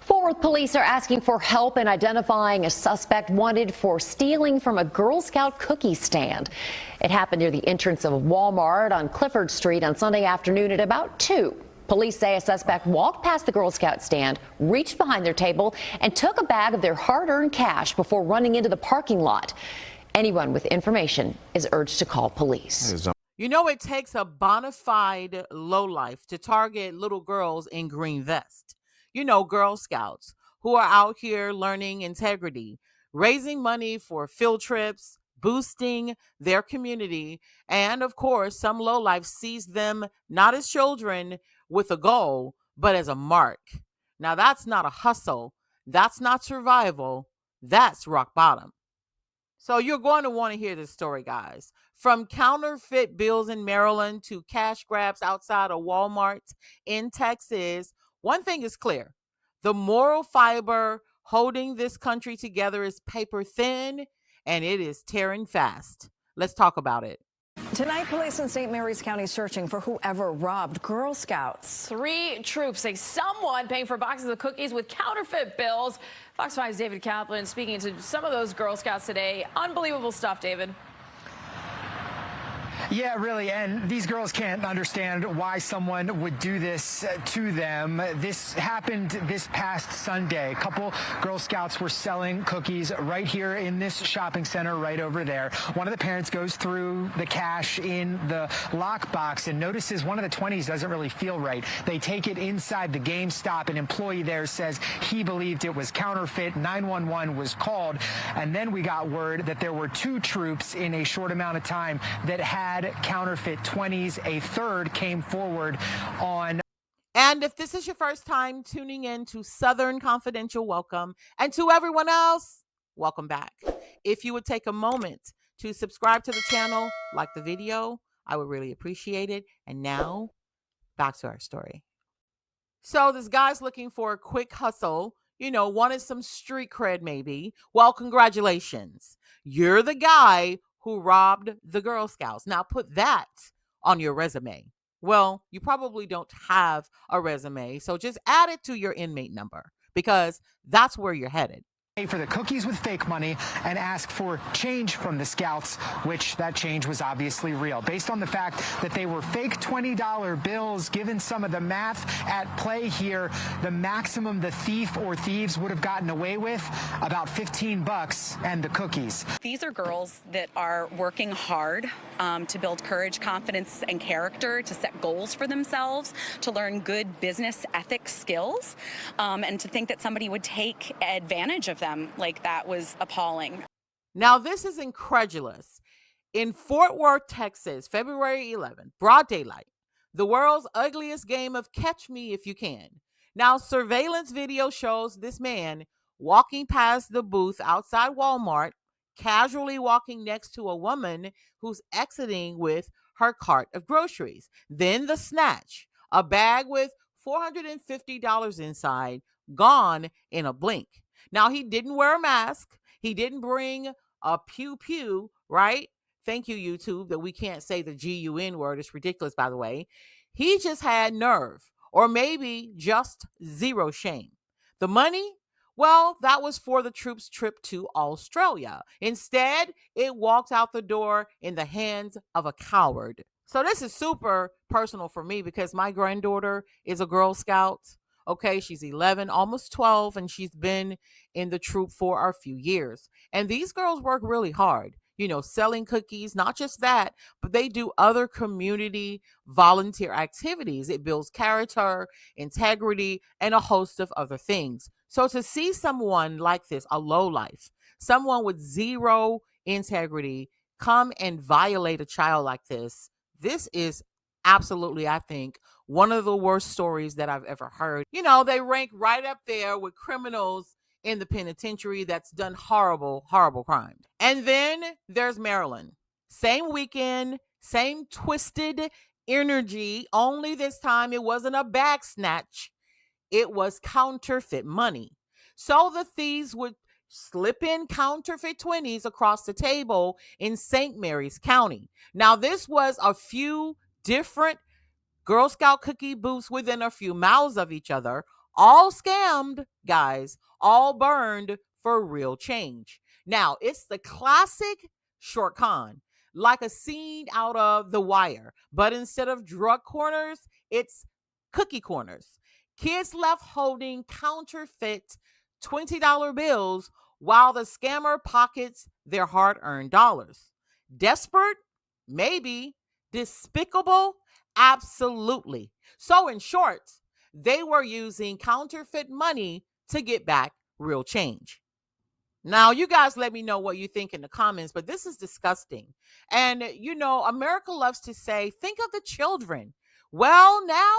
Fort Worth police are asking for help in identifying a suspect wanted for stealing from a Girl Scout cookie stand. It happened near the entrance of a Walmart on Clifford Street on Sunday afternoon at about 2. Police say a suspect walked past the Girl Scout stand, reached behind their table, and took a bag of their hard-earned cash before running into the parking lot. Anyone with information is urged to call police. You know, it takes a bona fide lowlife to target little girls in green vests. You know, Girl Scouts who are out here learning integrity, raising money for field trips, boosting their community. And of course, some lowlife sees them not as children with a goal, but as a mark. Now, that's not a hustle. That's not survival. That's rock bottom. So you're going to want to hear this story, guys. From counterfeit bills in Maryland to cash grabs outside of Walmart in Texas, one thing is clear. The moral fiber holding this country together is paper thin, and it is tearing fast. Let's talk about it. Tonight, police in St. Mary's County searching for whoever robbed Girl Scouts. 3 troops say someone paying for boxes of cookies with counterfeit bills. Fox 5's David Kaplan speaking to some of those Girl Scouts today. Unbelievable stuff, David. Yeah, really, and these girls can't understand why someone would do this to them. This happened this past Sunday. A couple Girl Scouts were selling cookies right here in this shopping center right over there. One of the parents goes through the cash in the lockbox and notices one of the 20s doesn't really feel right. They take it inside the GameStop. An employee there says he believed it was counterfeit. 911 was called, and then we got word that there were 2 troops in a short amount of time that had counterfeit 20s. A third came forward on. And if this is your first time tuning in to Southern Confidential, welcome. And to everyone else, welcome back. If you would take a moment to subscribe to the channel, like the video, I would really appreciate it. And now, back to our story. So this guy's looking for a quick hustle, wanted some street cred maybe. Well, congratulations. You're the guy who robbed the Girl Scouts. Now put that on your resume. Well, you probably don't have a resume, so just add it to your inmate number because that's where you're headed. For the cookies with fake money and ask for change from the Scouts, which that change was obviously real. Based on the fact that they were fake $20 bills, given some of the math at play here, the maximum the thief or thieves would have gotten away with, about $15 and the cookies. These are girls that are working hard to build courage, confidence, and character, to set goals for themselves, to learn good business ethics skills, and to think that somebody would take advantage of them like that was appalling. Now, this is incredulous. In Fort Worth, Texas, February 11th, broad daylight, the world's ugliest game of catch me if you can. Now, surveillance video shows this man walking past the booth outside Walmart, casually walking next to a woman who's exiting with her cart of groceries. Then the snatch, a bag with $450 inside, gone in a blink. Now, he didn't wear a mask. He didn't bring a pew, right? Thank you, YouTube, that we can't say the GUN word. It's ridiculous, by the way. He just had nerve, or maybe just zero shame. The money? Well, that was for the troops' trip to Australia. Instead, it walked out the door in the hands of a coward. So this is super personal for me because my granddaughter is a Girl Scout. Okay, she's 11, almost 12, and she's been in the troop for a few years. And these girls work really hard, selling cookies, not just that, but they do other community volunteer activities. It builds character, integrity, and a host of other things. So to see someone like this, a lowlife, someone with zero integrity, come and violate a child like this is absolutely, I think, one of the worst stories that I've ever heard. They rank right up there with criminals in the penitentiary that's done horrible, horrible crimes. And then there's Maryland. Same weekend, same twisted energy, only this time it wasn't a bag snatch. It was counterfeit money. So the thieves would slip in counterfeit 20s across the table in St. Mary's County. Now, this was a few different Girl Scout cookie booths within a few miles of each other, All scammed, guys, all burned for real change. Now, it's the classic short con, like a scene out of The Wire, but instead of drug corners, it's cookie corners. Kids left holding counterfeit $20 bills while the scammer pockets their hard earned dollars. Desperate? Maybe. Despicable? Absolutely. So, in short, they were using counterfeit money to get back real change. Now, you guys let me know what you think in the comments, but this is disgusting. And, America loves to say, think of the children. Well, now,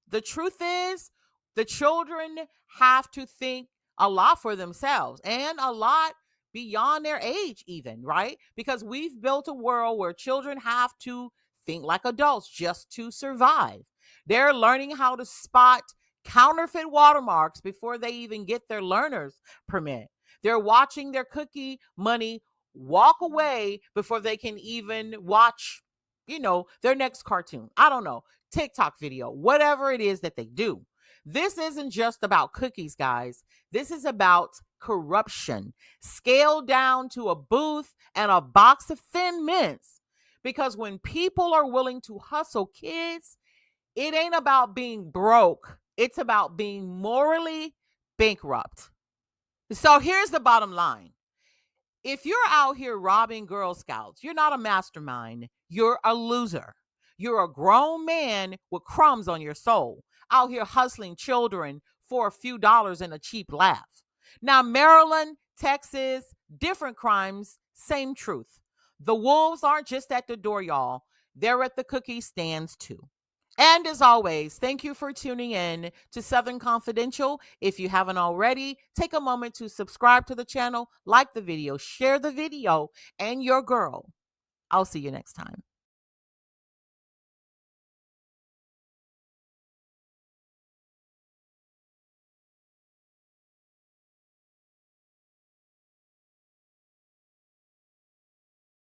the truth is, the children have to think a lot for themselves and a lot beyond their age, even, right? Because we've built a world where children have to think like adults just to survive. They're learning how to spot counterfeit watermarks before they even get their learner's permit. They're watching their cookie money walk away before they can even watch, their next cartoon. I don't know, TikTok video, whatever it is that they do. This isn't just about cookies, guys. This is about corruption, scaled down to a booth and a box of Thin Mints. Because when people are willing to hustle kids, it ain't about being broke. It's about being morally bankrupt. So here's the bottom line. If you're out here robbing Girl Scouts, you're not a mastermind. You're a loser. You're a grown man with crumbs on your soul, out here hustling children for a few dollars and a cheap laugh. Now, Maryland, Texas, different crimes, same truth. The wolves aren't just at the door, y'all. They're at the cookie stands too. And as always, thank you for tuning in to Southern Confidential. If you haven't already, take a moment to subscribe to the channel, like the video, share the video, and your girl. I'll see you next time.